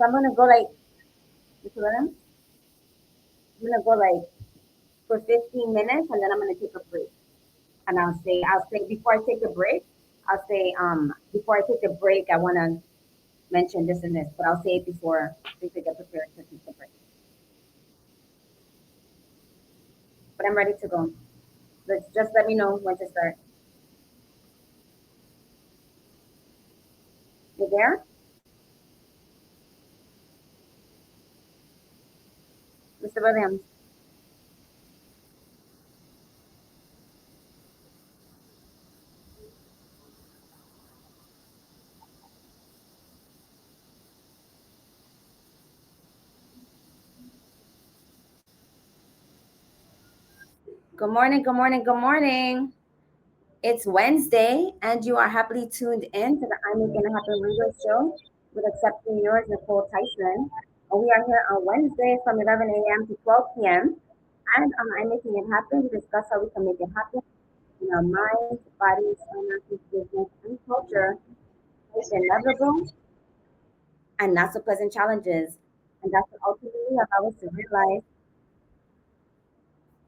So I'm gonna go like, you see what I'm gonna go like for 15 minutes, and then I'm gonna take a break. And I'll say before I take a break, I'll say before I take a break, I wanna mention this and this, but I'll say it before we get prepared to take the break. But I'm ready to go. Let's just let me know when to start. You there, Mr. Williams? Good morning, good morning, good morning. It's Wednesday, and you are happily tuned in to the I'm Making It Happen radio show with accepting yours, Nykole Tyson. We are here on Wednesday from 11 a.m. to 12 p.m. And I'm Making It Happen. We discuss how we can make it happen in our minds, bodies, finances, business, and culture. It's inevitable and not so pleasant challenges. And that's what ultimately allow us to realize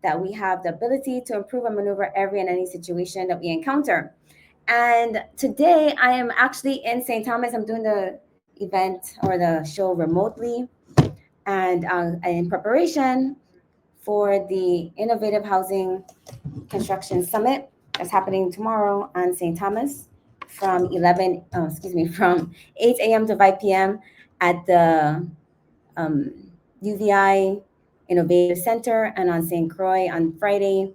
that we have the ability to improve and maneuver every and any situation that we encounter. And today I am actually in St. Thomas. I'm doing the event or the show remotely and in preparation for the Innovative Housing Construction Summit that's happening tomorrow on St. Thomas from from 8 a.m. to 5 p.m. at the um, UVI Innovative Center and on St. Croix on Friday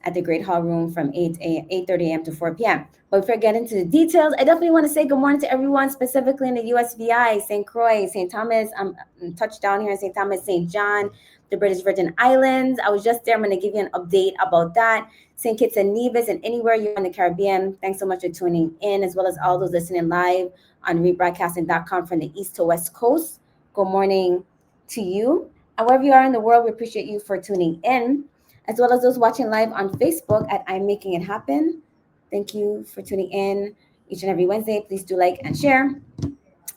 at the Great Hall Room from 8:30 a.m. to 4 p.m. But before I get into the details, I definitely want to say good morning to everyone, specifically in the USVI, St. Croix, St. Thomas. I'm touched down here in St. Thomas, St. John, the British Virgin Islands. I was just there. I'm going to give you an update about that. St. Kitts and Nevis and anywhere you're in the Caribbean. Thanks so much for tuning in, as well as all those listening live on rebroadcasting.com from the East to West Coast. Good morning to you. And wherever you are in the world, we appreciate you for tuning in, as well as those watching live on Facebook at I'm Making It Happen. Thank you for tuning in each and every Wednesday. Please do like and share,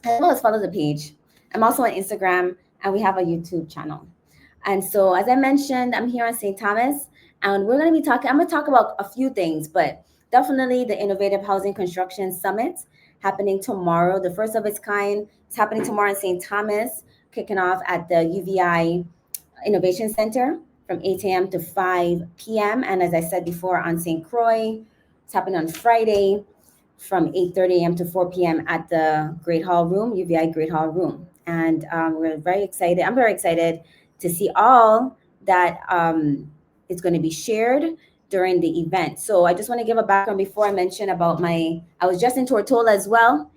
as well as follow the page. I'm also on Instagram, and we have a YouTube channel. And so, as I mentioned, I'm here on St. Thomas, and we're going to be talking. I'm going to talk about a few things, but definitely the Innovative Housing Construction Summit happening tomorrow, the first of its kind. It's happening tomorrow in St. Thomas, kicking off at the UVI Innovation Center from 8 a.m. to 5 p.m. And as I said before, on St. Croix, it's happening on Friday from 8:30 a.m. to 4 p.m. at the Great Hall Room, UVI Great Hall Room. And we're very excited. I'm very excited to see all that is going to be shared during the event. So I just want to give a background before I mention about I was just in Tortola as well.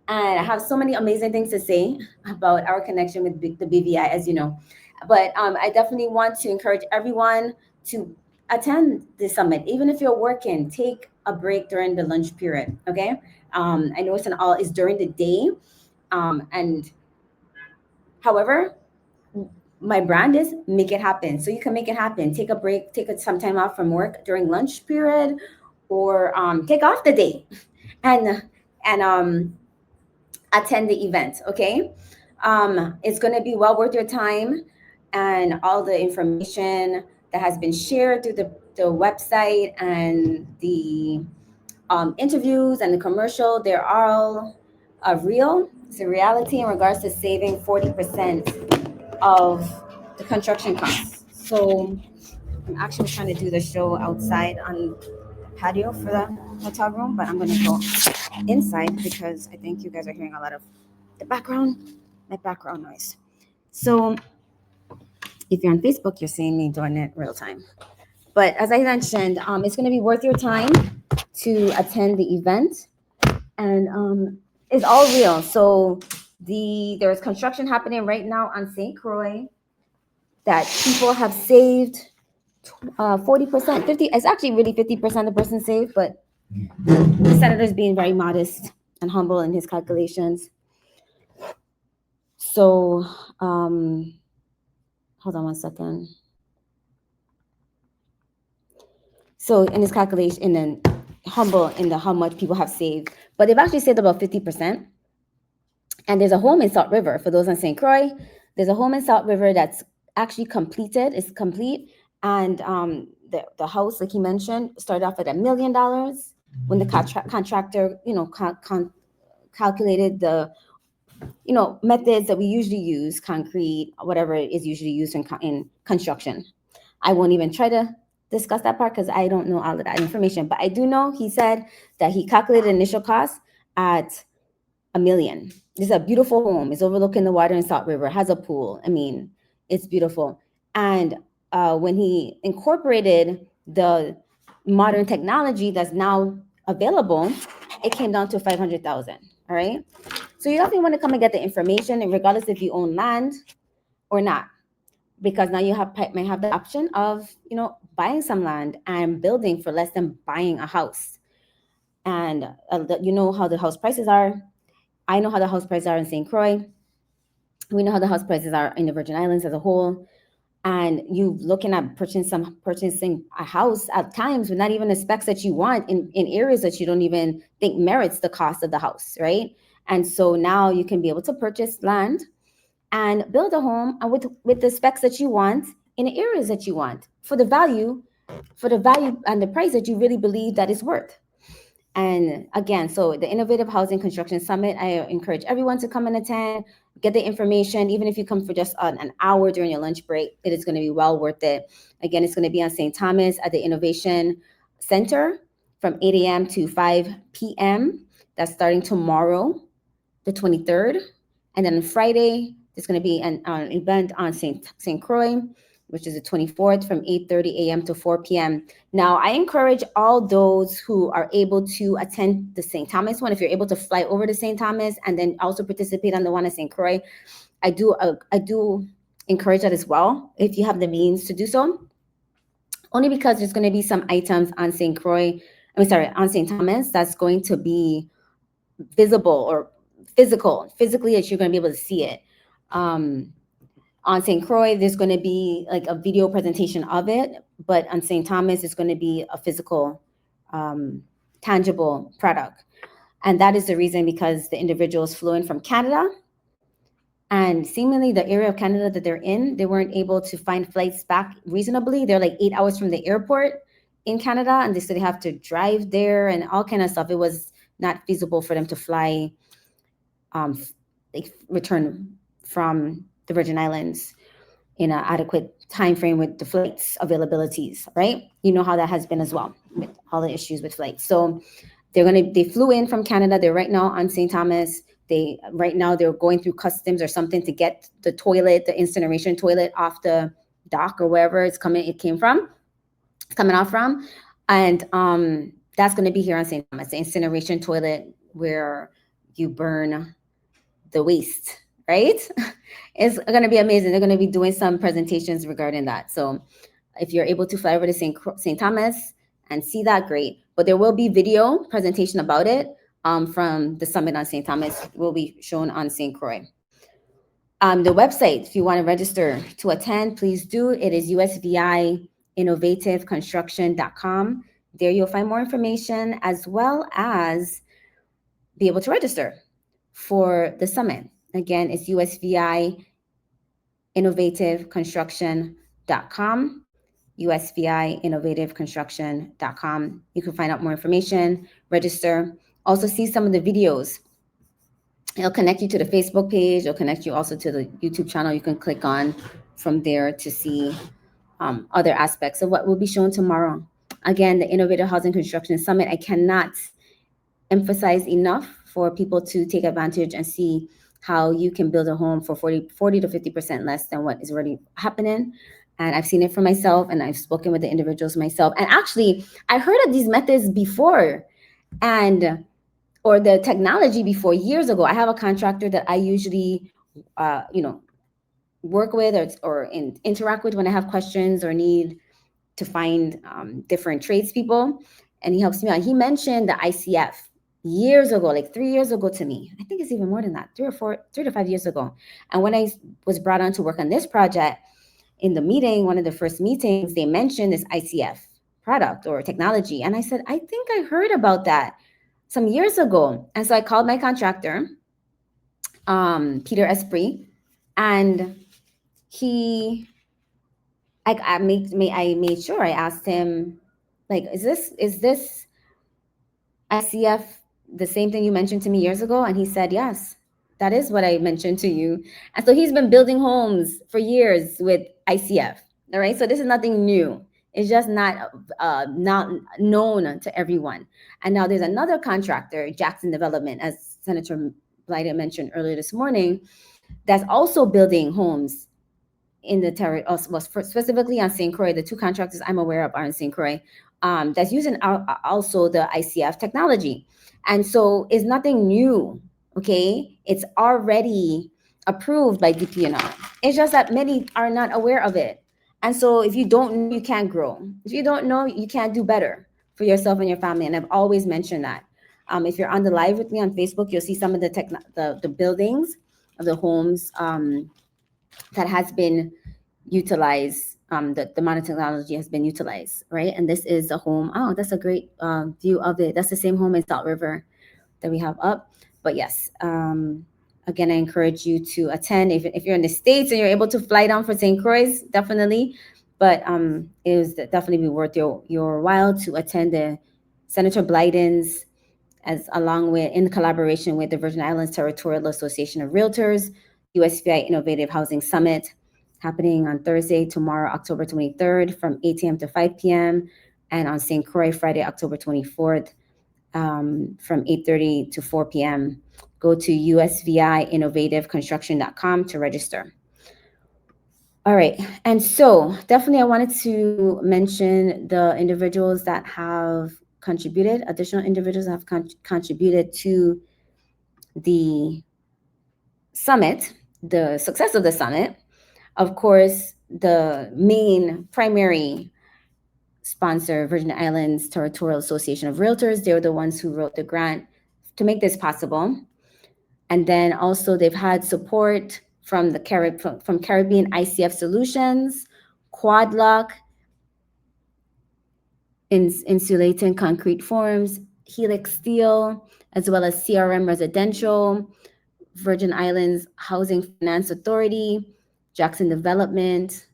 And I have so many amazing things to say about our connection with the BVI, as you know. But I definitely want to encourage everyone to attend the summit, even if you're working. Take a break during the lunch period. Okay, I know it's during the day, and however, my brand is make it happen. So you can make it happen. Take a break, some time off from work during lunch period, or take off the day, and and attend the event. Okay, it's going to be well worth your time, and all the information that has been shared through the website and the interviews and the commercial, they're all real. It's a reality in regards to saving 40% of the construction costs. So I'm actually trying to do the show outside on the patio for the hotel room, but I'm going to go inside because I think you guys are hearing a lot of my background noise. So if you're on Facebook, you're seeing me doing it real time. But as I mentioned, it's going to be worth your time to attend the event, and it's all real. So there's construction happening right now on St. Croix that people have saved 40%, 50. It's actually really 50% the person saved, but the senator's being very modest and humble in his calculations. So hold on one second. So in his calculation, and then humble in how much people have saved, but they've actually saved about 50%. And there's a home in Salt River. For those on St. Croix, there's a home in Salt River that's actually completed. It's complete. And the house, like he mentioned, started off at $1 million when the contractor, calculated the, methods that we usually use, concrete, whatever is usually used in construction. I won't even try to discuss that part because I don't know all of that information. But I do know he said that he calculated initial cost at $1 million. This is a beautiful home. It's overlooking the water in Salt River. It has a pool. I mean, it's beautiful. And when he incorporated the modern technology that's now available, it came down to 500,000. All right. So you definitely want to come and get the information, and regardless if you own land or not, because now you might have the option of buying some land and building for less than buying a house. And you know how the house prices are. I know how the house prices are in St. Croix. We know how the house prices are in the Virgin Islands as a whole. And you looking at purchasing a house at times with not even the specs that you want in areas that you don't even think merits the cost of the house, right? And so now you can be able to purchase land and build a home with the specs that you want in the areas that you want for the value and the price that you really believe that is worth. And again, so the Innovative Housing Construction Summit, I encourage everyone to come and attend, get the information. Even if you come for just an hour during your lunch break, it is going to be well worth it. Again, it's going to be on St. Thomas at the Innovation Center from 8 a.m. to 5 p.m. That's starting tomorrow, the 23rd. And then on Friday, there's going to be an event on St. Croix, which is the 24th from 8:30 a.m. to 4 p.m. Now, I encourage all those who are able to attend the St. Thomas one, if you're able to fly over to St. Thomas and then also participate on the one at St. Croix, I do encourage that as well, if you have the means to do so. Only because there's going to be some items on St. Thomas that's going to be visible or physically, that you're going to be able to see it. On St. Croix, there's going to be like a video presentation of it, but on St. Thomas, it's going to be a physical, tangible product. And that is the reason, because the individuals flew in from Canada, and seemingly the area of Canada that they're in, they weren't able to find flights back reasonably. They're like 8 hours from the airport in Canada, and they said they have to drive there and all kind of stuff. It was not feasible for them to fly, return from the Virgin Islands in an adequate time frame with the flights availabilities, right? You know how that has been as well with all the issues with flights. So they flew in from Canada. They're right now on St. Thomas. They're going through customs or something to get the incineration toilet off the dock or wherever it came off from. And that's going to be here on St. Thomas, the incineration toilet where you burn the waste, right? It's going to be amazing. They're going to be doing some presentations regarding that. So if you're able to fly over to St. Thomas and see that, great. But there will be video presentation about it from the summit on St. Thomas, will be shown on St. Croix. The website, if you want to register to attend, please do. It is USVI innovativeconstruction.com. There you'll find more information as well as be able to register for the summit. Again, it's USVI innovativeconstruction.com. USVI innovativeconstruction.com. You can find out more information, register, also see some of the videos. It'll connect you to the Facebook page. It'll connect you also to the YouTube channel. You can click on from there to see other aspects of what will be shown tomorrow. Again, the Innovative Housing Construction Summit, I cannot emphasize enough for people to take advantage and see how you can build a home for 40 to 50% less than what is already happening. And I've seen it for myself, and I've spoken with the individuals myself. And actually, I heard of these methods before, or the technology before, years ago. I have a contractor that I usually, work with or interact with when I have questions or need to find different tradespeople, and he helps me out. He mentioned the ICF years ago, like 3 years ago to me. I think it's even more than that, 3 to 5 years ago. And when I was brought on to work on this project, in the meeting, one of the first meetings, they mentioned this ICF product or technology. And I said, I think I heard about that some years ago. And so I called my contractor Peter Esprit, and he, I made sure I asked him, like, is this ICF the same thing you mentioned to me years ago? And he said, yes, that is what I mentioned to you. And so he's been building homes for years with ICF. All right. So this is nothing new. It's just not known to everyone. And now there's another contractor, Jackson Development, as Senator Blighter mentioned earlier this morning, that's also building homes in the territory, well, specifically on St. Croix. The two contractors I'm aware of are in St. Croix, that's using also the ICF technology. And so it's nothing new, okay? It's already approved by DPNR. It's just that many are not aware of it. And so if you don't know, you can't grow. If you don't know, you can't do better for yourself and your family. And I've always mentioned that. If you're on the live with me on Facebook, you'll see some of the buildings of the homes that has been utilized, the modern technology has been utilized, right? And this is the home. Oh, that's a great view of it. That's the same home in Salt River that we have up. But yes, again, I encourage you to attend. If you're in the States and you're able to fly down for St. Croix, definitely. But it was definitely be worth your while to attend the Senator Blyden's, as along with, in collaboration with the Virgin Islands Territorial Association of Realtors, USVI Innovative Housing Summit, happening on Thursday, tomorrow, October 23rd, from 8 a.m. to 5 p.m., and on St. Croix, Friday, October 24th, from 8:30 to 4 p.m. Go to usviinnovativeconstruction.com to register. All right, and so definitely I wanted to mention the individuals that have contributed, additional individuals that have contributed to the summit, the success of the summit. Of course, the main primary sponsor, Virgin Islands Territorial Association of Realtors, they're the ones who wrote the grant to make this possible. And then also they've had support from the from Caribbean ICF Solutions, Quadlock, Insulating Concrete Forms, Helix Steel, as well as CRM Residential, Virgin Islands Housing Finance Authority, Jackson Development,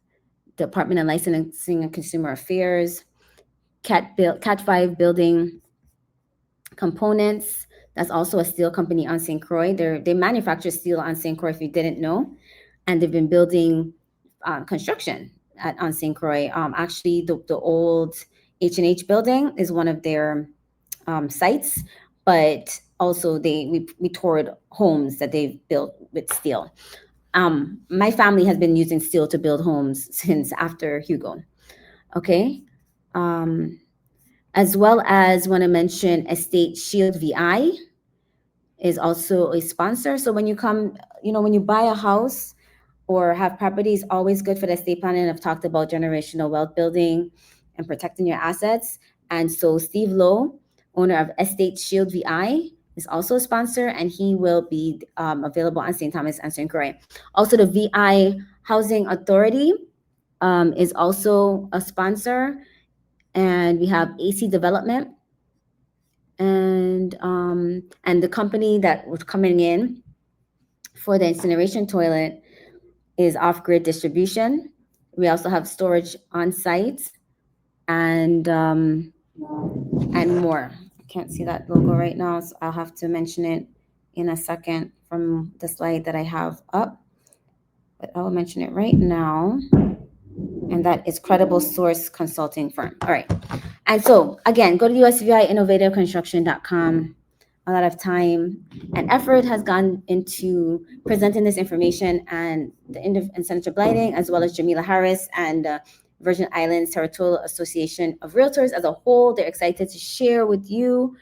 Department of Licensing and Consumer Affairs, Cat 5 Building Components. That's also a steel company on St. Croix. They manufacture steel on St. Croix, if you didn't know, and they've been building construction on St. Croix. Actually, the old H&H building is one of their sites, but also we toured homes that they've built with steel. My family has been using steel to build homes since after Hugo. Okay. As well as want to mention Estate Shield VI is also a sponsor. So when you come, when you buy a house or have property, it's always good for the estate planning. I've talked about generational wealth building and protecting your assets. And so Steve Lowe, owner of Estate Shield VI, is also a sponsor, and he will be available on St. Thomas and St. Croix. Also, the VI Housing Authority is also a sponsor, and we have AC Development, and the company that was coming in for the incineration toilet is Off Grid Distribution. We also have storage on site, and more. I can't see that logo right now, so I'll have to mention it in a second from the slide that I have up. But I'll mention it right now. And that is Credible Source Consulting Firm. All right. And so, again, go to usviinnovativeconstruction.com. A lot of time and effort has gone into presenting this information, and Senator Blyden, as well as Jamila Harris and Virgin Islands Territorial Association of Realtors as a whole, they're excited to share with you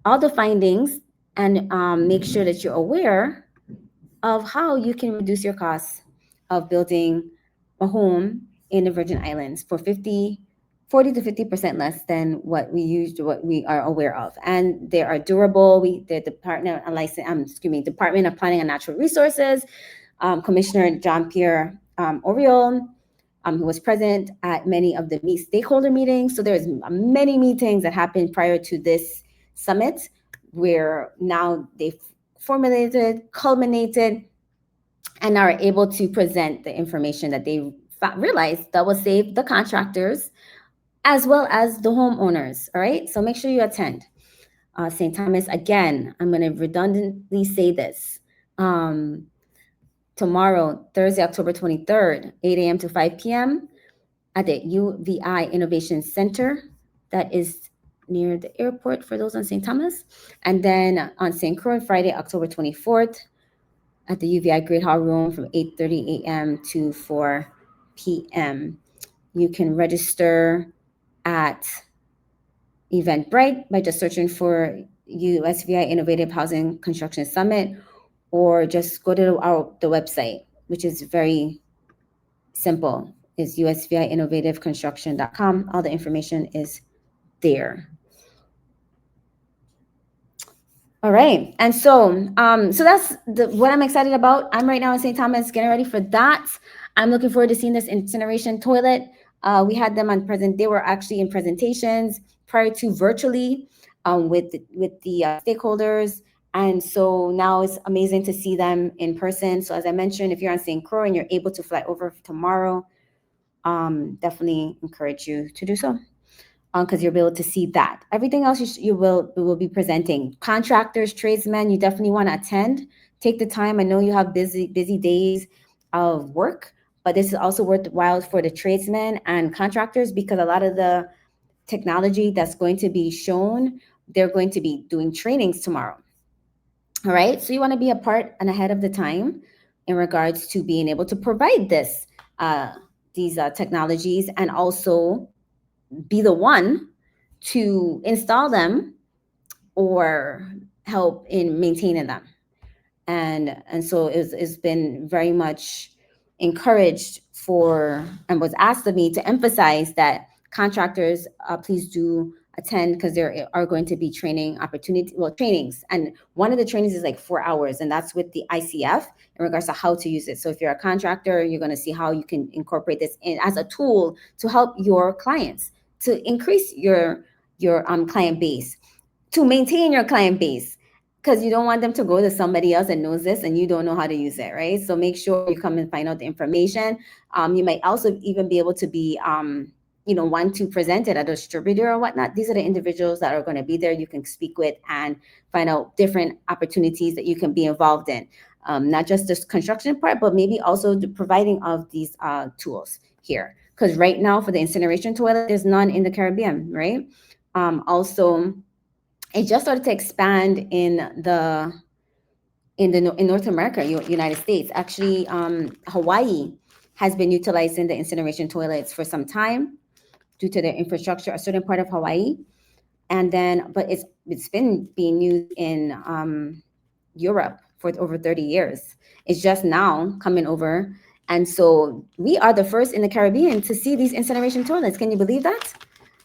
all the findings and make sure that you're aware of how you can reduce your costs of building a home in the Virgin Islands for 40 to 50% less than what we are aware of. And they are durable. The Department of Planning and Natural Resources, Commissioner John Pierre Oriol, who was present at many of the stakeholder meetings. So there's many meetings that happened prior to this summit, where now they've formulated, culminated, and are able to present the information that they realized that will save the contractors as well as the homeowners. All right, so make sure you attend. St. Thomas, again, I'm going to redundantly say this. Tomorrow, Thursday, October 23rd, 8 a.m. to 5 p.m. at the UVI Innovation Center. That is near the airport for those on St. Thomas. And then on St. Croix, Friday, October 24th, at the UVI Great Hall Room from 8:30 a.m. to 4 p.m. You can register at Eventbrite by just searching for USVI Innovative Housing Construction Summit, or just go to the website, which is very simple. It's usviinnovativeconstruction.com. All the information is there. All right, and so that's what I'm excited about. I'm right now in St. Thomas, getting ready for that. I'm looking forward to seeing this incineration toilet. We had them on present. They were actually in presentations prior to virtually with the stakeholders, and so now it's amazing to see them in person. So as I mentioned, if you're on St. Croix and you're able to fly over tomorrow, definitely encourage you to do so, because you'll be able to see that. Everything else we will be presenting. Contractors, tradesmen, you definitely want to attend. Take the time. I know you have busy days of work, but this is also worthwhile for the tradesmen and contractors, because a lot of the technology that's going to be shown, they're going to be doing trainings tomorrow. All right, so you want to be a part and ahead of the time in regards to being able to provide these technologies, and also be the one to install them or help in maintaining them. And so it's been very much encouraged for, and was asked of me to emphasize that contractors, please do attend, because there are going to be training opportunities, trainings. And one of the trainings is like 4 hours, and that's with the ICF in regards to how to use it. So if you're a contractor, you're going to see how you can incorporate this in as a tool to help your clients, to increase your client base, to maintain your client base, because you don't want them to go to somebody else that knows this and you don't know how to use it, right? So make sure you come and find out the information. You might also even be able to be, want to present it at a distributor or whatnot. These are the individuals that are going to be there you can speak with and find out different opportunities that you can be involved in. Not just this construction part, but maybe also the providing of these tools here. Because right now for the incineration toilet, there's none in the Caribbean, right? Also, it just started to expand in North America, United States. Actually, Hawaii has been utilizing the incineration toilets for some time due to their infrastructure, a certain part of Hawaii. And then, but it's been being used in Europe for over 30 years. It's just now coming over. And so we are the first in the Caribbean to see these incineration toilets. Can you believe that?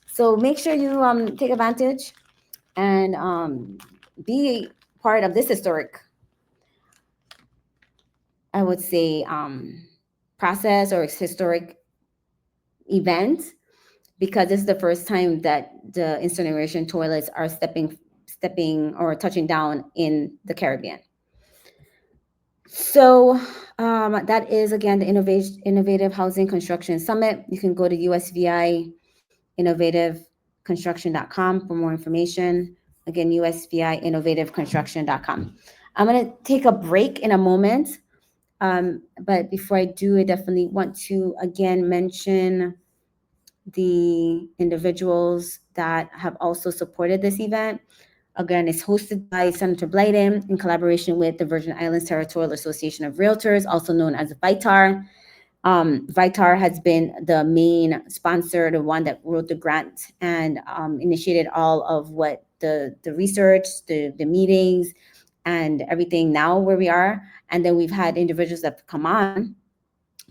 So make sure you take advantage and be part of this historic, I would say, process or historic event, because this is the first time that the incineration toilets are stepping or touching down in the Caribbean. So that is, again, the Innovative Housing Construction Summit. You can go to USVI innovativeconstruction.com for more information. Again, USVI innovativeconstruction.com. I'm going to take a break in a moment. But before I do, I definitely want to again mention the individuals that have also supported this event. Again, it's hosted by Senator Blyden in collaboration with the Virgin Islands Territorial Association of Realtors, also known as VITAR. VITAR has been the main sponsor, the one that wrote the grant and initiated all of what the research, the meetings, and everything now where we are. And then we've had individuals that have come on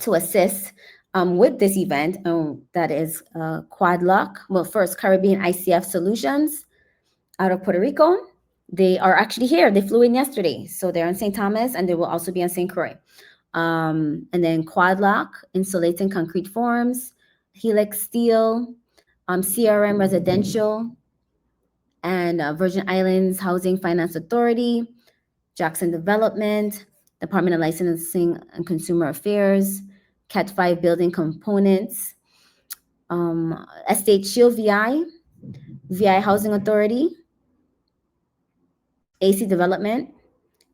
to assist with this event. That is Quadlock. Well, first, Caribbean ICF Solutions out of Puerto Rico. They are actually here. They flew in yesterday. So they're in St. Thomas, and they will also be on St. Croix. And then Quadlock, Insulating Concrete Forms, Helix Steel, CRM Residential, and Virgin Islands Housing Finance Authority, Jackson Development, Department of Licensing and Consumer Affairs, Cat 5 Building Components, Estate Shield VI, VI Housing Authority, AC Development,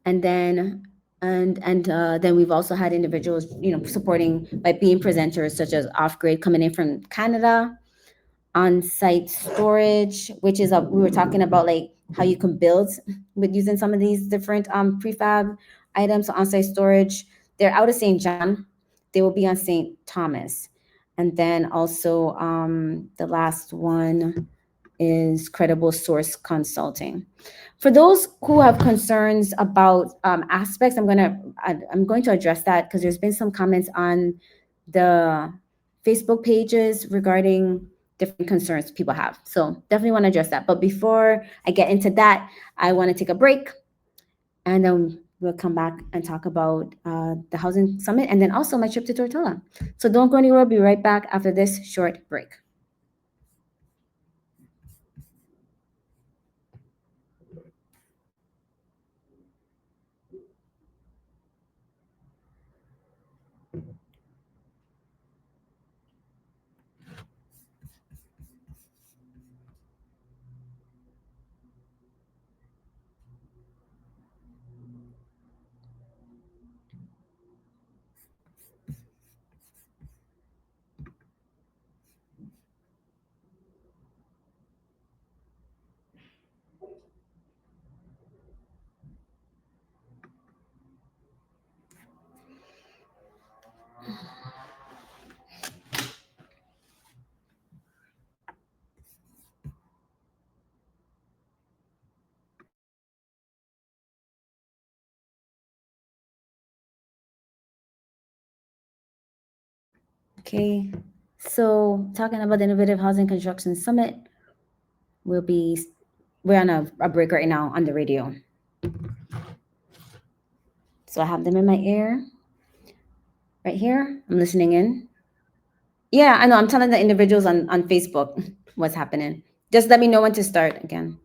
and then we've also had individuals, supporting by being presenters such as Off Grid coming in from Canada, On-Site Storage, which is we were talking about like how you can build with using some of these different prefab items. So On-Site Storage, they're out of St. John. They will be on St. Thomas. And then also the last one is Credible Source Consulting. For those who have concerns about aspects, I'm going to address that because there's been some comments on the Facebook pages regarding different concerns people have. So definitely want to address that. But before I get into that, I want to take a break, and then we'll come back and talk about the housing summit and then also my trip to Tortola. So don't go anywhere. I'll be right back after this short break. Okay, so talking about the Innovative Housing Construction Summit, we'll be we're on a break right now on the radio. So I have them in my ear right here. I'm listening in. Yeah, I know. I'm telling the individuals on Facebook what's happening. Just let me know when to start again.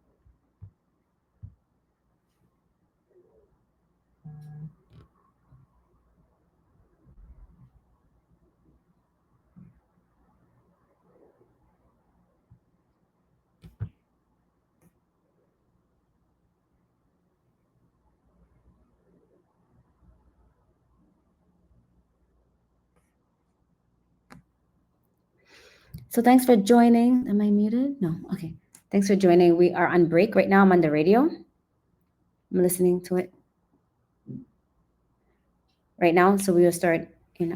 So thanks for joining. Am I muted? No. Okay. Thanks for joining. We are on break right now. I'm on the radio. I'm listening to it right now. So we will start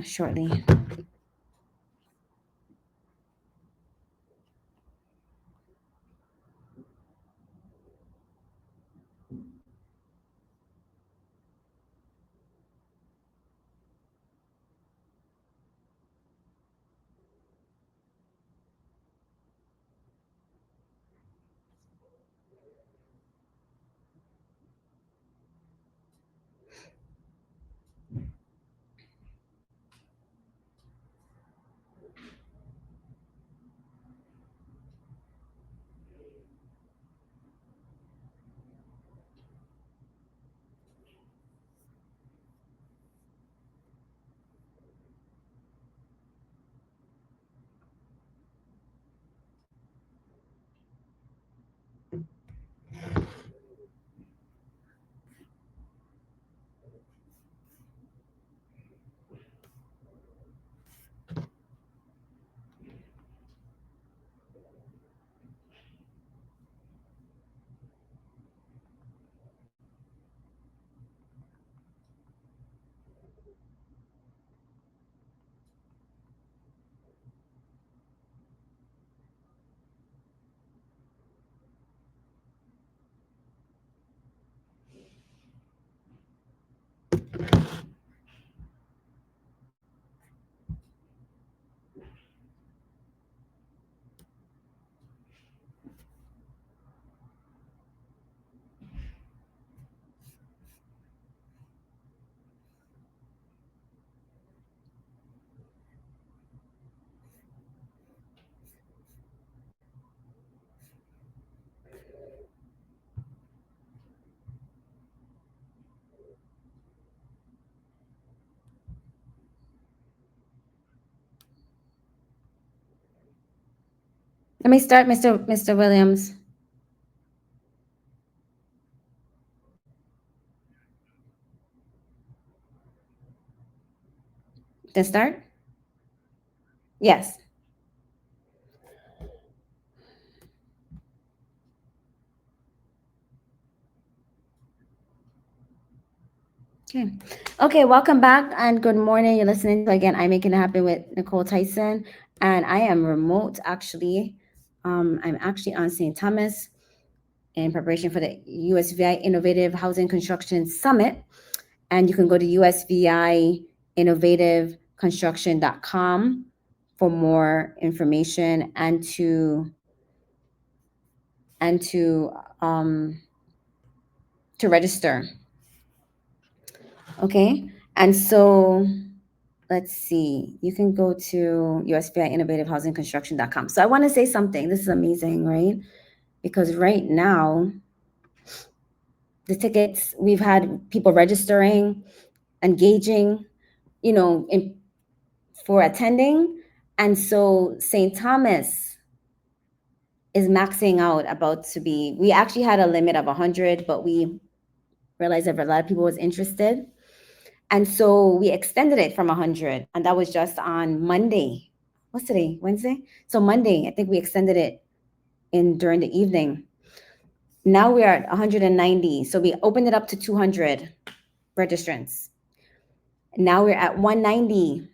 shortly. Let me start, Mr. Williams. To start? Yes. Okay. Okay, welcome back and good morning. You're listening to again I'm Making It Happen with Nykole Tyson. And I am remote actually. I'm actually on St. Thomas in preparation for the USVI Innovative Housing Construction Summit. And you can go to USVI innovativeconstruction.com for more information and to register. Okay. And so let's see, you can go to USVI innovativehousingconstruction.com. So I want to say something. This is amazing, right? Because right now, the tickets, we've had people registering, engaging, in for attending. And so St. Thomas is maxing out about to be, we actually had a limit of 100, but we realized that a lot of people was interested. And so we extended it from 100, and that was just on Monday. What's today? Wednesday? So Monday, I think we extended it in during the evening. Now we're at 190. So we opened it up to 200 registrants. Now we're at 190,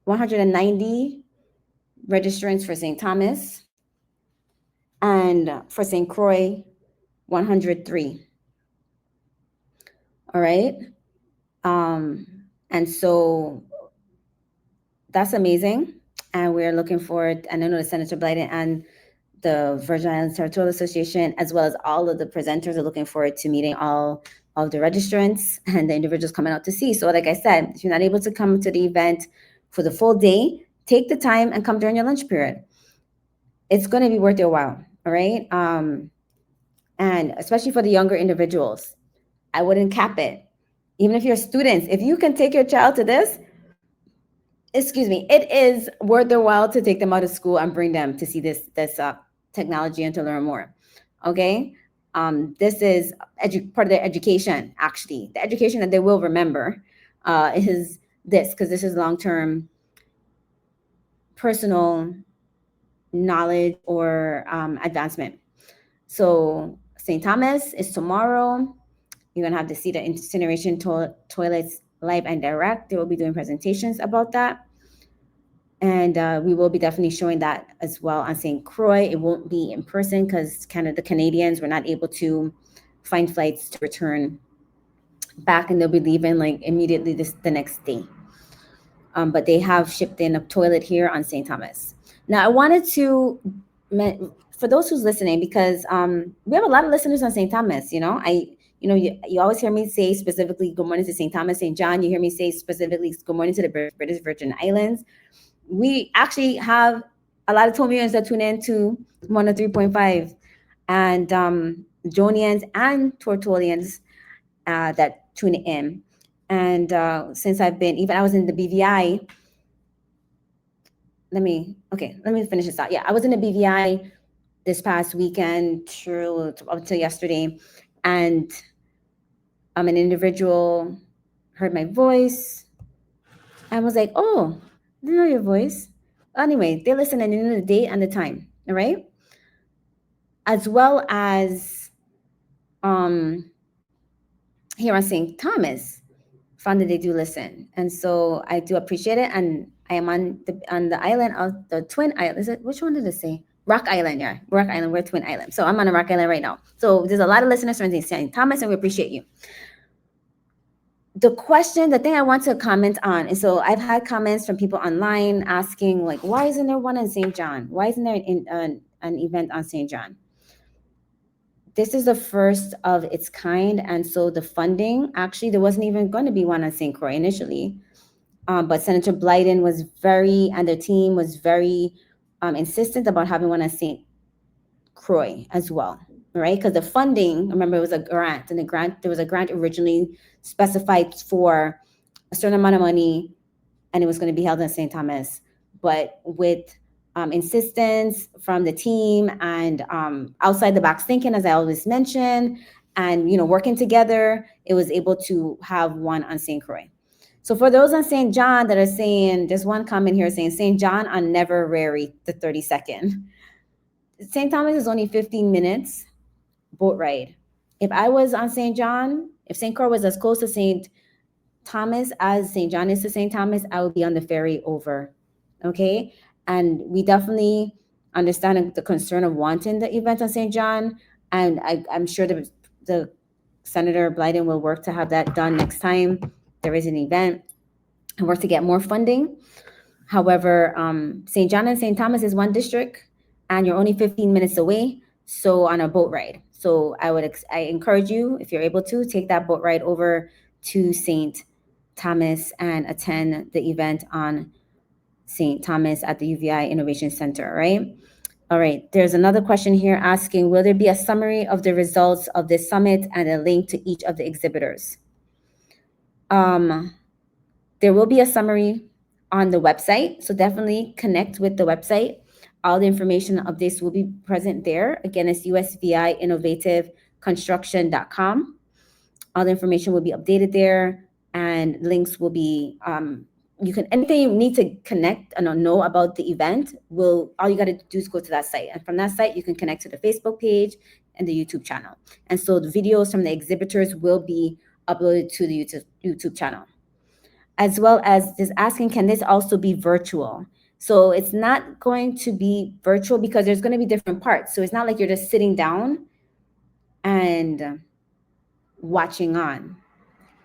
190 registrants for St. Thomas, and for St. Croix, 103. All right. And so that's amazing. And we're looking forward, and I know the Senator Biden and the Virgin Islands Territorial Association, as well as all of the presenters, are looking forward to meeting all of the registrants and the individuals coming out to see. So like I said, if you're not able to come to the event for the full day, take the time and come during your lunch period. It's going to be worth your while. All right. And especially for the younger individuals, I wouldn't cap it. Even if you're students, if you can take your child to this, excuse me, it is worth their while to take them out of school and bring them to see this technology and to learn more. Okay. This is part of their education. Actually, the education that they will remember is this, because this is long-term personal knowledge or advancement. So St. Thomas is tomorrow. You're gonna have to see the incineration toilets live and direct. They will be doing presentations about that. And we will be definitely showing that as well on St. Croix. It won't be in person because the Canadians were not able to find flights to return back, and they'll be leaving like immediately the next day. But they have shipped in a toilet here on St. Thomas. Now, I wanted to, for those who's listening, because we have a lot of listeners on St. Thomas. You always hear me say specifically good morning to St. Thomas, St. John. You hear me say specifically good morning to the British Virgin Islands. We actually have a lot of Tomians that tune in to 103.5, and Jonians and Tortolians that tune in. And since I was in the BVI. Let me finish this out. Yeah, I was in the BVI this past weekend through up to yesterday, and an individual heard my voice and was like, "Oh, I didn't know your voice." Anyway, they listen and they know the date and the time. All right, as well as here on St. Thomas, found that they do listen, and so I do appreciate it. And I am on the island of the Twin Island. Is it, which one did it say? Rock Island, yeah, Rock Island. We're Twin Island, so I'm on a Rock Island right now. So there's a lot of listeners from St. Thomas, and we appreciate you. The thing I want to comment on, and so I've had comments from people online asking, like, why isn't there one in St. John? Why isn't there an event on St. John? This is the first of its kind, and so the funding, actually, there wasn't even going to be one on St. Croix initially, but Senator Blyden and the team was very insistent about having one at St. Croix as well, right? Because the funding, remember, it was a grant, and there was a grant originally specified for a certain amount of money, and it was going to be held in St. Thomas. But with insistence from the team and outside the box thinking, as I always mention, and working together, it was able to have one on St. Croix. So for those on St. John that are saying, there's one comment here saying St. John on never rary the 32nd. St. Thomas is only 15 minutes boat ride. If I was on St. John, if St. Croix was as close to St. Thomas as St. John is to St. Thomas, I would be on the ferry over. Okay. And we definitely understand the concern of wanting the event on St. John. And I'm sure the Senator Blyden will work to have that done next time there is an event and work to get more funding. However, St. John and St. Thomas is one district and you're only 15 minutes away. So on a boat ride. So I encourage you, if you're able to, take that boat ride over to St. Thomas and attend the event on St. Thomas at the UVI Innovation Center, right? All right, there's another question here asking, will there be a summary of the results of this summit and a link to each of the exhibitors? There will be a summary on the website, so definitely connect with the website. All the information of this will be present there. Again, it's usviinnovativeconstruction.com. All the information will be updated there, and links will be, anything you need to connect and know about the event, all you got to do is go to that site. And from that site, you can connect to the Facebook page and the YouTube channel. And so the videos from the exhibitors will be uploaded to the YouTube channel. As well as just asking, can this also be virtual? So it's not going to be virtual because there's going to be different parts. So it's not like you're just sitting down and watching on.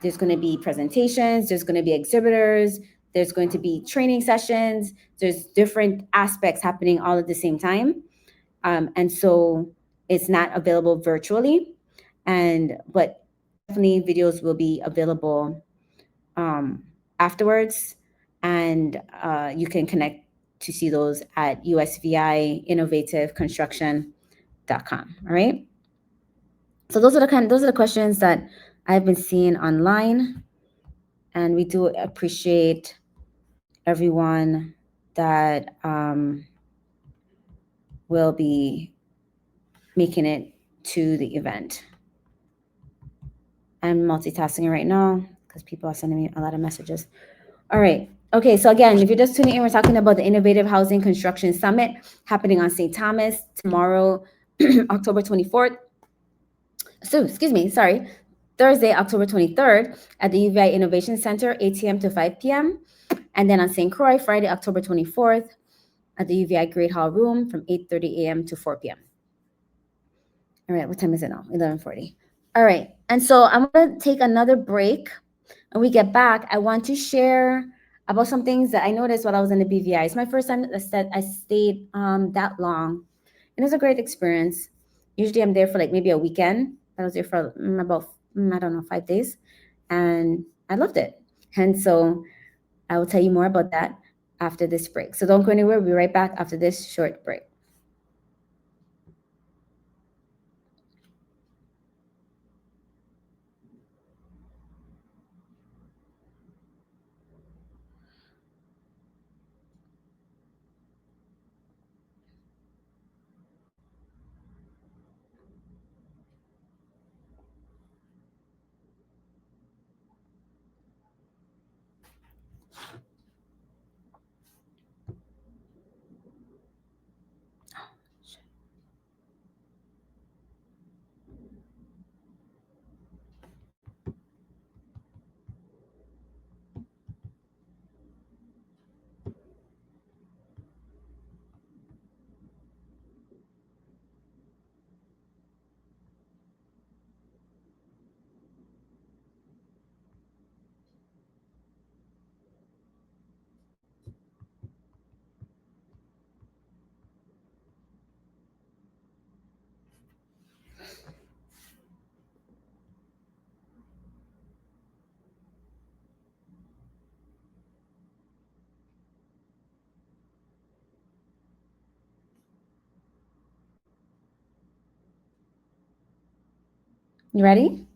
There's going to be presentations, there's going to be exhibitors, there's going to be training sessions, there's different aspects happening all at the same time. And so it's not available virtually, but definitely videos will be available afterwards, and you can connect to see those at USVIinnovativeconstruction.com. All right. So those are the questions that I've been seeing online, and we do appreciate everyone that will be making it to the event. I'm multitasking right now because people are sending me a lot of messages. All right. Okay, so again, if you're just tuning in, we're talking about the Innovative Housing Construction Summit happening on St. Thomas tomorrow, October 24th. So, Thursday, October 23rd at the UVI Innovation Center, 8 a.m. to 5 p.m. And then on St. Croix, Friday, October 24th at the UVI Great Hall Room from 8:30 a.m. to 4 p.m. All right, what time is it now? 11:40. All right, and so I'm going to take another break. When we get back, I want to share about some things that I noticed while I was in the BVI. It's my first time that I stayed that long. And it was a great experience. Usually I'm there for like maybe a weekend. I was there for about, 5 days. And I loved it. And so I will tell you more about that after this break. So don't go anywhere. We'll be right back after this short break. You ready?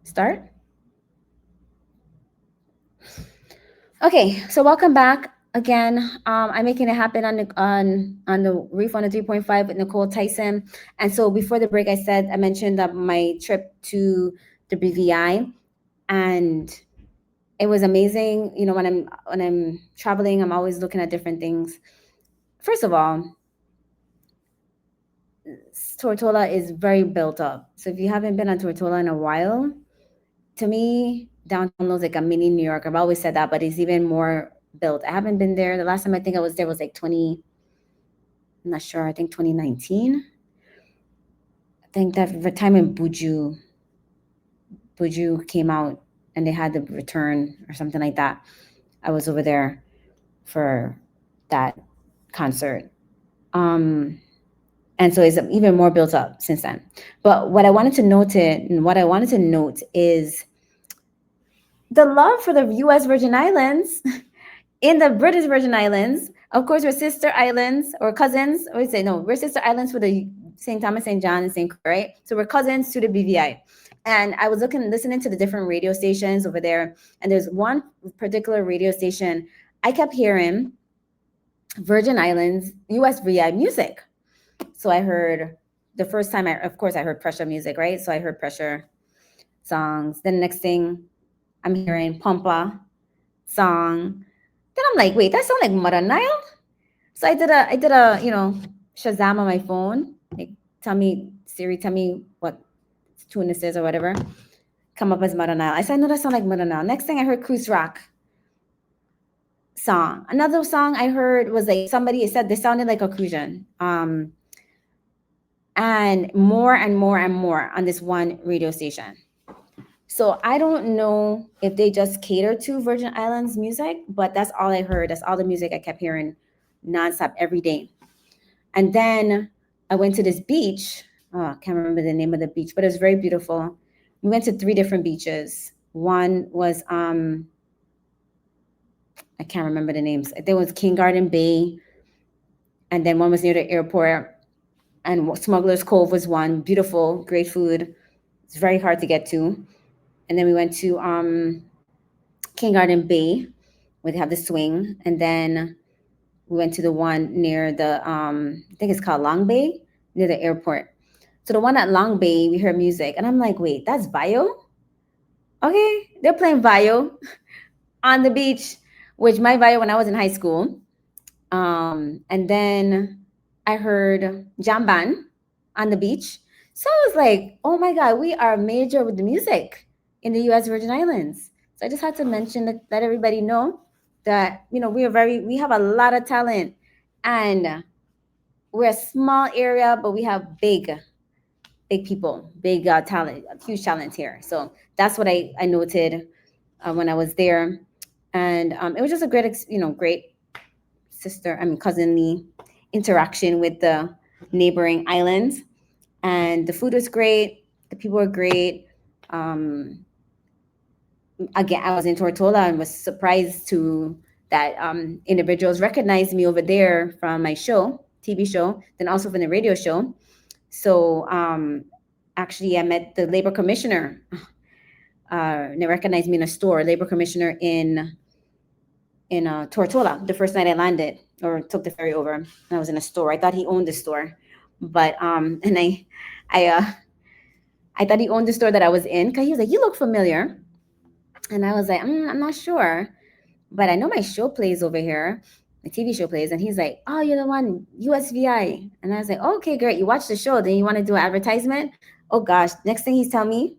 Start? Okay, so welcome back again. I'm making it happen on the Reef on the 3.5 with Nykole Tyson. And so before the break, I mentioned that my trip to the BVI, and it was amazing. You know, when I'm traveling, I'm always looking at different things. First of all, Tortola is very built up. So if you haven't been on Tortola in a while, to me, downtown looks like a mini New York. I've always said that, but it's even more built. I haven't been there. The last time I think I was there was like 20, I'm not sure, I think 2019. I think that the time when Buju came out and they had the return or something like that. I was over there for that concert. Um, and so it's even more built up since then. But what I wanted to note is the love for the U.S. Virgin Islands in the British Virgin Islands. Of course, we're sister islands or cousins. Or we say no, we're sister islands for the St. Thomas, St. John, and St. Croix, right? So we're cousins to the BVI. And I was listening to the different radio stations over there, and there's one particular radio station I kept hearing Virgin Islands USVI music. So I heard the first time of course I heard pressure music, right? So I heard pressure songs. Then the next thing I'm hearing Pampa song. Then I'm like, wait, that sounds like Mother Nile. So I did a Shazam on my phone. Like tell me Siri, tell me what tune this is or whatever. Come up as Mother Nile. I said, no, that sounds like Mother Nile. Next thing I heard Cruise Rock song. Another song I heard was like somebody said they sounded like a Crucian. And more and more and more on this one radio station. So I don't know if they just cater to Virgin Islands music, but that's all I heard. That's all the music I kept hearing nonstop every day. And then I went to this beach. Oh, I can't remember the name of the beach, but it was very beautiful. We went to 3 different beaches. One was I can't remember the names. I think it was King Garden Bay, and then one was near the airport. And Smuggler's Cove was one. Beautiful, great food. It's very hard to get to. And then we went to King Garden Bay, where they have the swing, and then we went to the one near the I think it's called Long Bay, near the airport. So the one at Long Bay, we heard music, and I'm like, wait, that's Vayo? Okay, they're playing Vayo on the beach, which my Vayo when I was in high school. And then I heard Jamban on the beach. So I was like, oh my God, we are major with the music in the U.S. Virgin Islands. So I just had to mention that, let everybody know that, we have a lot of talent, and we're a small area, but we have big people, big talent, huge talent here. So that's what I noted when I was there. And it was just a great cousinly interaction with the neighboring islands. And the food was great. The people were great. Again, I was in Tortola and was surprised to that individuals recognized me over there from my TV show, then also from the radio show. So actually, I met the labor commissioner. They recognized me in a store, labor commissioner in Tortola, the first night I landed or took the ferry over. And I was in a store. I thought he owned the store, but and I thought he owned the store that I was in, because he was like, "You look familiar," and I was like, "I'm not sure, but I know my show plays over here, my TV show plays." And he's like, "Oh, you're the one, USVI," and I was like, oh, "Okay, great. You watch the show, then you want to do an advertisement?" Oh gosh! Next thing he's telling me,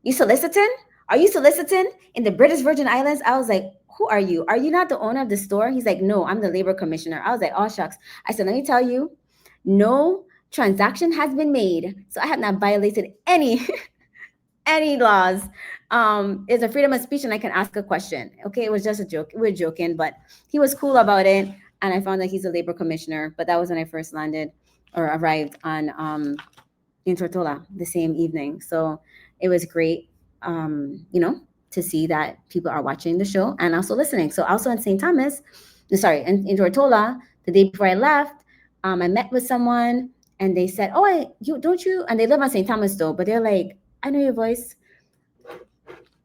"You soliciting? Are you soliciting in the British Virgin Islands?" I was like, "Who are you? Are you not the owner of the store?" He's like, "No, I'm the labor commissioner." I was like, "Oh shucks." I said, "Let me tell you, no transaction has been made, so I have not violated any any laws. It's a freedom of speech, and I can ask a question." Okay, it was just a joke. We're joking, but he was cool about it, and I found that he's a labor commissioner. But that was when I first landed or arrived on in Tortola the same evening. So it was great, to see that people are watching the show and also listening. So also in St. Thomas, in Tortola, the day before I left, I met with someone, and they said, "Oh, you don't you?" And they live on St. Thomas though, but they're like, "I know your voice.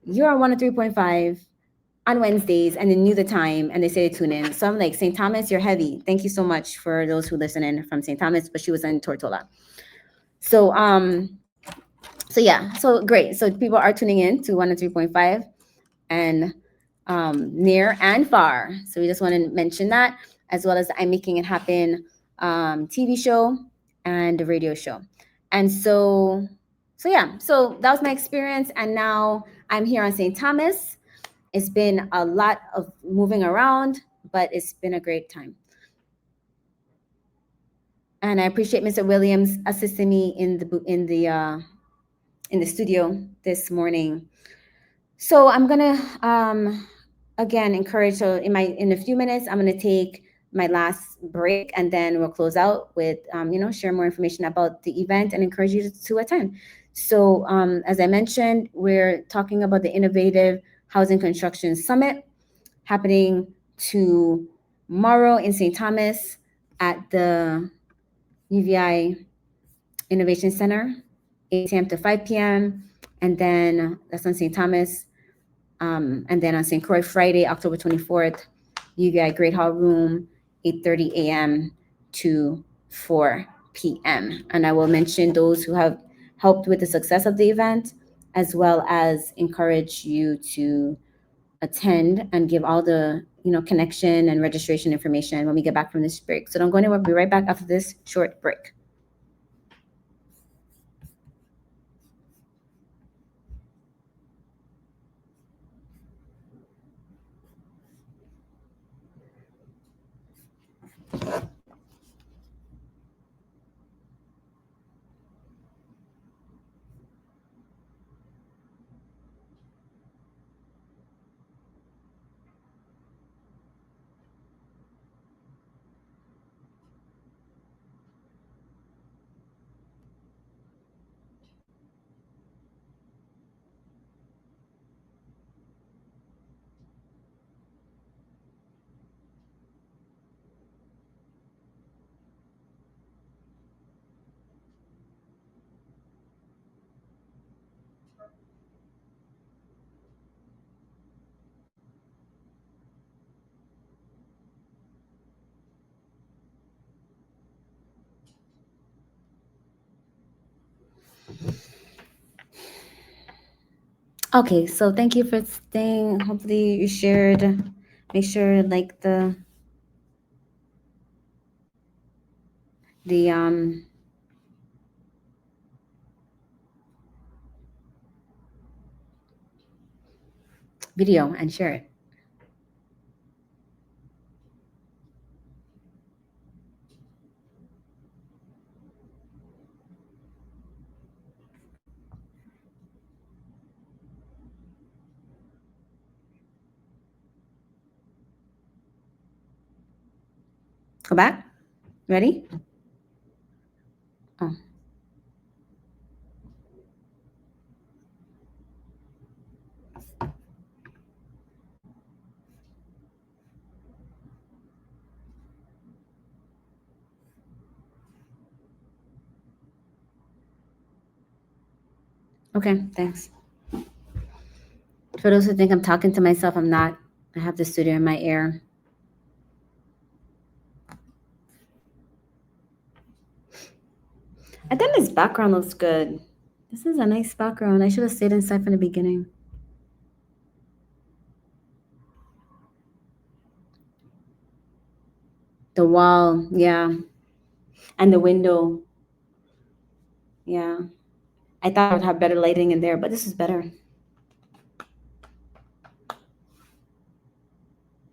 You're on 103.5. on Wednesdays, and they knew the time and they say to tune in. So I'm like, St. Thomas, you're heavy. Thank you so much for those who listen in from St. Thomas, but she was in Tortola. So so yeah, so great. So people are tuning in to 103.5 and near and far. So we just want to mention that, as well as I'm Making It Happen TV show and the radio show. And so yeah, so that was my experience. And now I'm here on St. Thomas. It's been a lot of moving around, but it's been a great time. And I appreciate Mr. Williams assisting me in the studio this morning. So I'm gonna again encourage. So in a few minutes, I'm gonna take my last break, and then we'll close out with share more information about the event and encourage you to attend. So as I mentioned, we're talking about the Innovative Housing Construction Summit happening tomorrow in St. Thomas at the UVI Innovation Center, 8 a.m. to 5 p.m. And then that's on St. Thomas. And then on St. Croix, Friday, October 24th, UVI Great Hall Room, 8:30 a.m. to 4 p.m. And I will mention those who have helped with the success of the event, as well as encourage you to attend and give all the connection and registration information when we get back from this break. So don't go anywhere. We'll be right back after this short break. Okay, so thank you for staying. Hopefully you shared. Make sure like the video and share it. Go back. Ready? Oh, okay, thanks. For those who think I'm talking to myself, I'm not. I have the studio in my ear. I think this background looks good. This is a nice background. I should have stayed inside from the beginning. The wall, yeah. And the window. Yeah. I thought I would have better lighting in there, but this is better.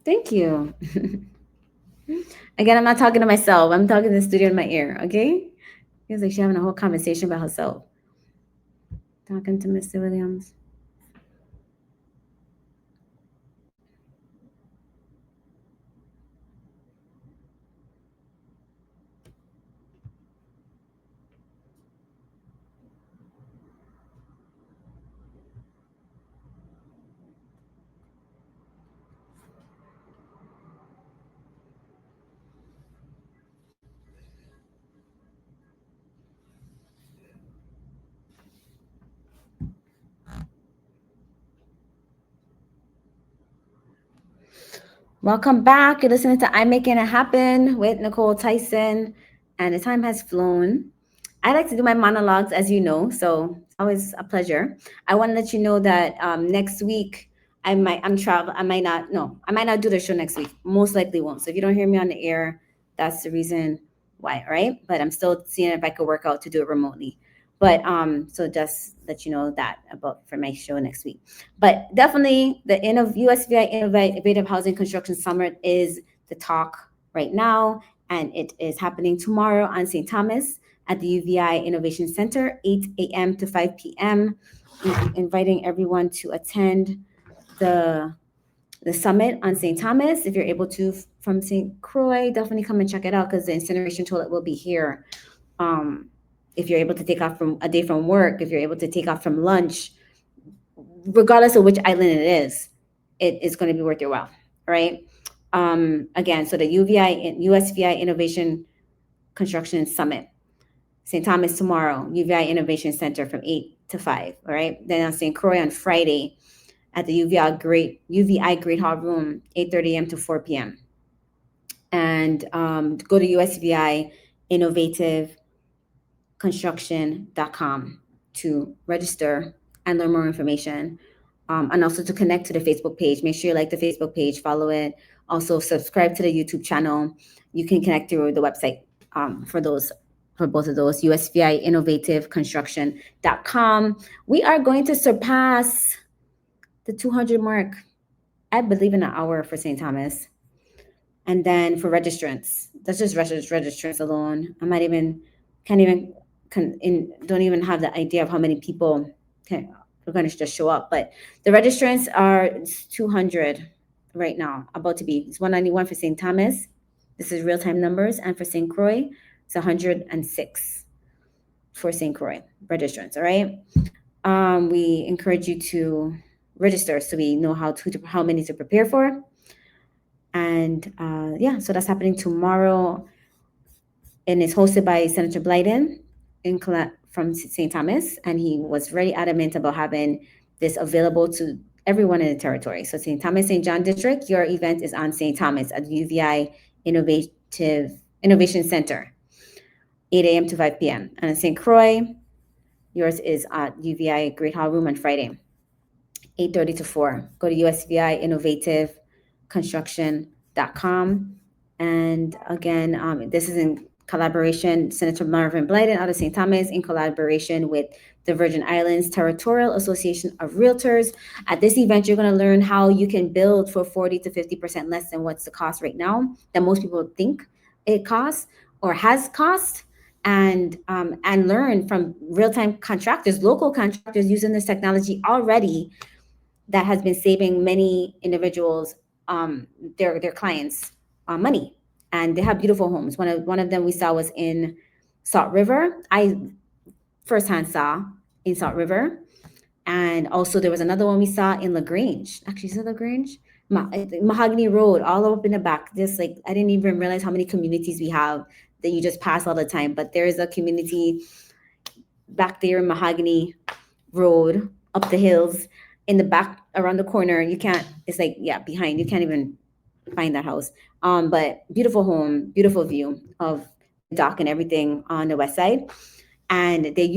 Thank you. Again, I'm not talking to myself. I'm talking to the studio in my ear, okay? Feels like she's having a whole conversation about herself. Talking to Mr. Williams. Welcome back. You're listening to I'm Making It Happen with Nykole Tyson, and the time has flown. I like to do my monologues, as you know, so it's always a pleasure. I want to let you know that next week I'm travel. I might not. No, I might not do the show next week. Most likely won't. So if you don't hear me on the air, that's the reason why. Right? But I'm still seeing if I could work out to do it remotely. But so just let you know that about for my show next week. But definitely the USVI Innovative Housing Construction Summit is the talk right now, and it is happening tomorrow on St. Thomas at the UVI Innovation Center, 8 a.m. to 5 p.m. Inviting everyone to attend the the summit on St. Thomas. If you're able to from St. Croix, definitely come and check it out because the incineration toilet will be here. Um, if you're able to take off from a day from work, if you're able to take off from lunch, regardless of which island it is, it is going to be worth your while, right? Again, so the USVI Innovation Construction Summit, St. Thomas tomorrow, UVI Innovation Center from 8 to 5, all right? Then on St. Croix on Friday at the UVI Great Hall Room, 8:30 a.m. to 4 p.m. And go to USVI Innovative construction.com to register and learn more information, and also to connect to the Facebook page. Make sure you like the Facebook page, follow it. Also subscribe to the YouTube channel. You can connect through the website for both of those, USVI Innovative Construction.com. We are going to surpass the 200 mark, I believe, in an hour for St. Thomas. And then for registrants, that's just registrants alone. I might even can't even don't even have the idea of how many people are going to just show up. But the registrants are 200 right now, about to be. It's 191 for St. Thomas. This is real time numbers, and for St. Croix, it's 106 for St. Croix registrants. All right. We encourage you to register so we know how many to prepare for. And yeah, so that's happening tomorrow, and it's hosted by Senator Blyden from St. Thomas, and he was very adamant about having this available to everyone in the territory. So St. Thomas, St. John District, your event is on St. Thomas at the UVI Innovation Center, 8 a.m. to 5 p.m. And in St. Croix, yours is at UVI Great Hall Room on Friday, 8:30 to 4. Go to USVI Innovative Construction.com. And again, this is in collaboration, Senator Marvin Blyden out of St. Thomas, in collaboration with the Virgin Islands Territorial Association of Realtors. At this event, you're going to learn how you can build for 40 to 50% less than what's the cost right now that most people think it costs or has cost. And learn from real-time contractors, local contractors using this technology already, that has been saving many individuals, their clients, money, and they have beautiful homes. One of them we saw was in Salt River. I firsthand saw in Salt River, and also there was another one we saw in LaGrange. Actually, is it LaGrange? Mahogany Road, all up in the back. This, like, I didn't even realize how many communities we have that you just pass all the time. But there is a community back there in Mahogany Road, up the hills, in the back around the corner. You can't, it's like, yeah, behind, you can't even find that house. But beautiful home, beautiful view of the dock and everything on the west side. And the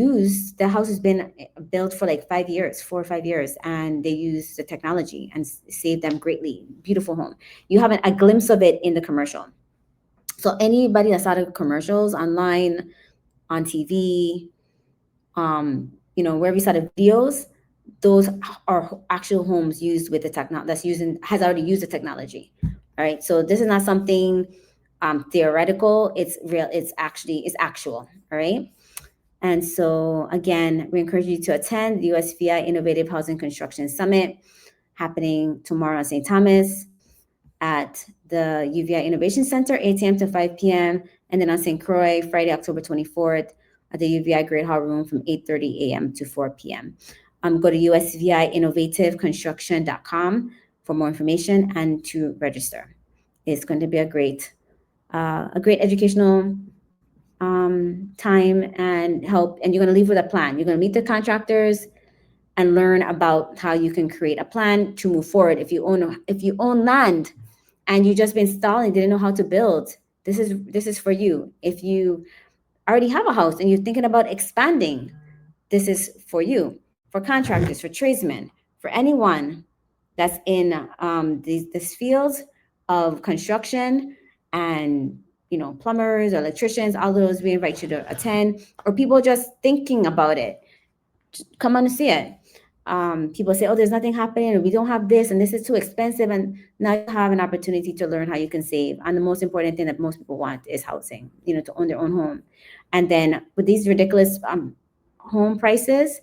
house has been built for like 5 years, 4 or 5 years, and they use the technology and saved them greatly. Beautiful home. You have a glimpse of it in the commercial. So anybody that saw the commercials online, on TV, wherever you saw the videos, those are actual homes used with the technology has already used the technology. All right. So this is not something theoretical. It's real. It's actual. All right. And so again, we encourage you to attend the USVI Innovative Housing Construction Summit, happening tomorrow in St. Thomas at the UVI Innovation Center, 8 a.m. to 5 p.m. And then on St. Croix, Friday, October 24th at the UVI Great Hall Room from 8:30 a.m. to 4 p.m. Go to USVIinnovativeconstruction.com for more information and to register. It's going to be a great educational time and help, and you're going to leave with a plan. You're going to meet the contractors and learn about how you can create a plan to move forward. If you own land and you just been stalling, didn't know how to build, this is for you. If you already have a house and you're thinking about expanding, this is for you. For contractors, for tradesmen, for anyone that's in these fields of construction, and plumbers or electricians, all those, we invite you to attend. Or people just thinking about it, come on and see it. People say, oh, there's nothing happening, or we don't have this, and this is too expensive. And now you have an opportunity to learn how you can save. And the most important thing that most people want is housing, to own their own home. And then with these ridiculous home prices,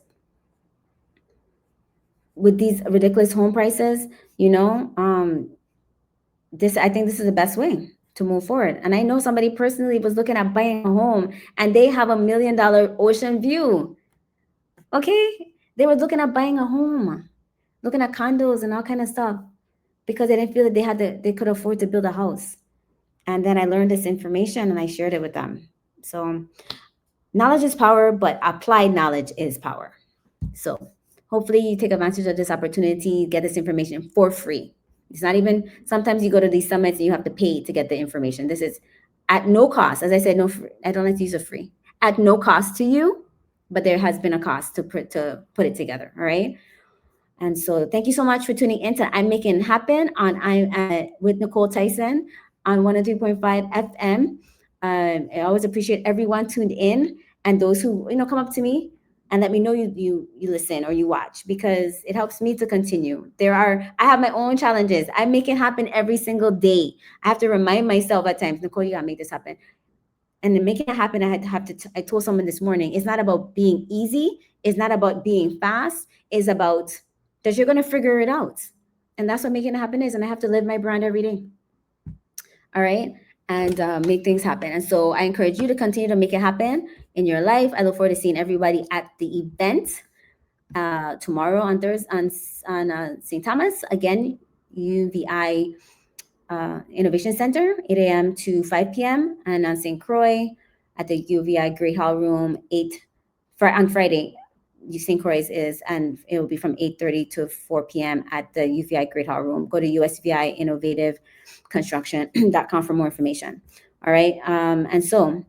I think this is the best way to move forward. And I know somebody personally was looking at buying a home, and they have $1 million ocean view. Okay, they were looking at buying a home, looking at condos and all kind of stuff, because they didn't feel that they could afford to build a house. And then I learned this information and I shared it with them. So knowledge is power, but applied knowledge is power. So hopefully you take advantage of this opportunity, get this information for free. It's not even, sometimes you go to these summits and you have to pay to get the information. This is at no cost. As I said, no, I don't like to use a free. At no cost to you, but there has been a cost to put it together. All right. And so thank you so much for tuning in to I'm Making It Happen with Nykole Tyson on 103.5 FM. I always appreciate everyone tuned in, and those who come up to me and let me know you listen or you watch, because it helps me to continue. I have my own challenges. I make it happen every single day. I have to remind myself at times, Nykole, you gotta make this happen. And to make it happen, I told someone this morning, it's not about being easy. It's not about being fast. It's about that you're going to figure it out. And that's what making it happen is. And I have to live my brand every day. All right. And make things happen. And so I encourage you to continue to make it happen in your life. I look forward to seeing everybody at the event tomorrow on Thursday on St. Thomas. Again, UVI Innovation Center, 8 a.m. to 5 p.m. And on St. Croix at the UVI Great Hall Room, on Friday. St. Croix is, and it will be from 8:30 to 4 p.m. at the UVI Great Hall Room. Go to USVI Innovative Construction.com for more information. All right. And so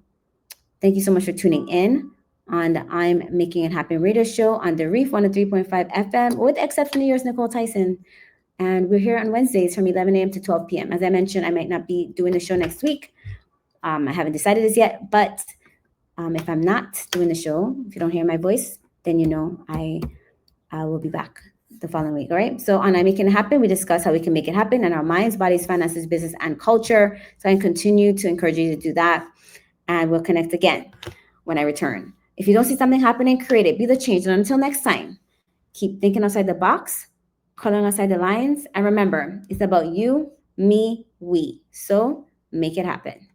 thank you so much for tuning in on the I'm Making It Happen radio show on the Reef 103.5 FM with except for New York's Nykole Tyson. And we're here on Wednesdays from 11 a.m. to 12 p.m. As I mentioned, I might not be doing the show next week. I haven't decided this yet, but if I'm not doing the show, if you don't hear my voice, then I will be back the following week. All right. So on I Making It Happen, we discuss how we can make it happen in our minds, bodies, finances, business, and culture. So I continue to encourage you to do that. And we'll connect again when I return. If you don't see something happening, create it. Be the change. And until next time, keep thinking outside the box, coloring outside the lines. And remember, it's about you, me, we. So make it happen.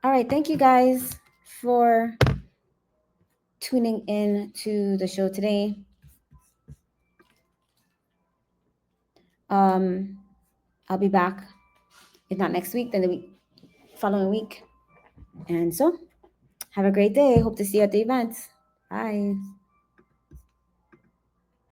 All right. Thank you guys for tuning in to the show today. I'll be back, if not next week, then the following week. And so have a great day. Hope to see you at the event. Bye.